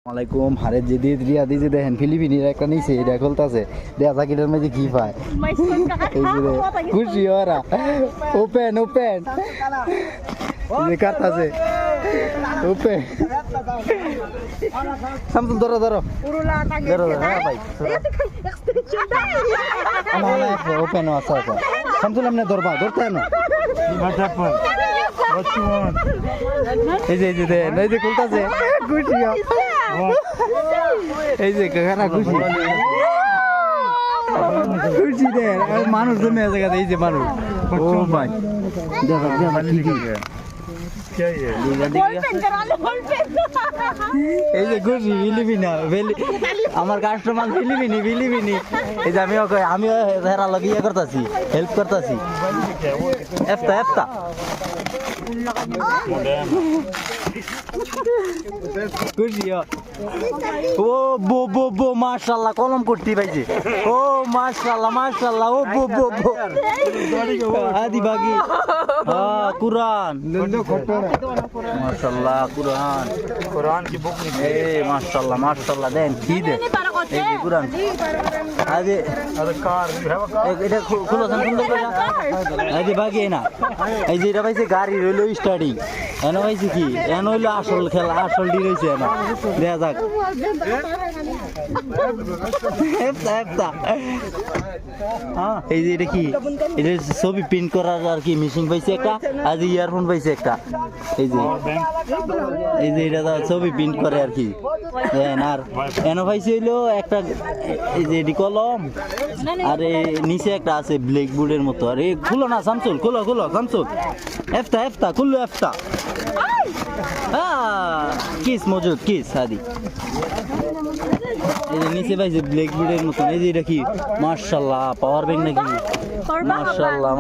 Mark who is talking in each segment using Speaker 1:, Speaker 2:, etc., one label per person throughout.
Speaker 1: আলাইকুম হারে যে দিয়ে রিয়া দিয়ে যে দেখেন ফিলিপিনির একটা নিচে এটা খুলতেছে দেখা জাকিটার মধ্যে কি পায় এই যে খুশি ওরা ওপেন ওপেন যে কাটতাছে ওপেন সামসুল ধরো ধরো ধরো হ্যাঁ ভাই আমার ওপেন আছে আছে সামসুল আপনি ধরবা ধরতে না এই যে দেন এই যে খুলতেছে খুশি এই যে কাকারা খুশি খুশি দেন মানুষ জমে আছে এই যে মানুষ ও ভাই দেখা দেখা কি কি এই যে খুশি ফিলিপিনা আমার কাস্টমার ফিলিপিনি এই যে আমিও হেরা লগে ইয়ে করতেছি হেল্প করতেছি এফতা ও বো মাশাআল্লাহ কলম করতে পাইছে ও মাশাআল্লাহ ও বো আদি বাগি কুরআন মাশাআল্লাহ কুরআন কি বুক নি এ মাশাআল্লাহ দেন কি দে এই যে কুরআন আদি কার এটা খুলো সুন্দর করে আদি বাগি না এই যে এটা পাইছে গাড়ি রইলো স্টার্টিং এনো পাইছে কি এনো হইলো আসল খেলা আসল ডি রইছে না দেখা যাক এই যে এটা কি এটা ছবি প্রিন্ট করার আর কি মেশিন পাইছে একটা আজ ইয়ারফোন পাইছে একটা এই যে এটা ছবি প্রিন্ট করে আর কি আর এনো পাইছে হইলো একটা এই যে এটি কলম আর নিচে একটা আছে ব্ল্যাক বোর্ডের মতো আর এই খুলো না শামসুল খুলো শামসুল এফতা খুললো এফতা কিস মজুদ কিস আদি এই যে নিচে পাইছে ব্ল্যাক বোর্ডের মতন এই যে এটা কি মাশাআল্লাহ পাওয়ার ব্যাংক নাকি মাশাআল্লাহ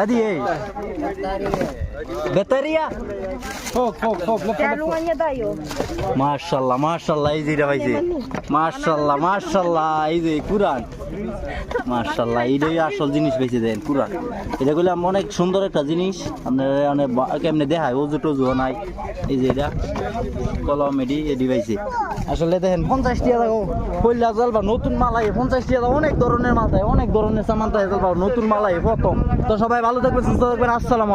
Speaker 1: আদি এই ব্যাটারিয়া মাশাআল্লাহ এই যে এটা পাইছে মাশাআল্লাহ এই যে কুরআন মাশাআল্লাহ এইটাই আসল জিনিস পাইছে দেন কুরআন এটা কইলাম অনেক সুন্দর একটা জিনিস আপনারা অনেক কেমনে দেখায় ওজু টজু নাই এই যে এটা কলম এডি পাইছে আসলে দেখেন 50 টাকা দাও কইলা জলবা নতুন মালাই 50 টাকা অনেক ধরনের মাল দেয় অনেক ধরনের সামান দেয় জলবা নতুন মালাই প্রথম তো সবাই ভালো থাকবেন সুস্থ থাকবেন আসসালামু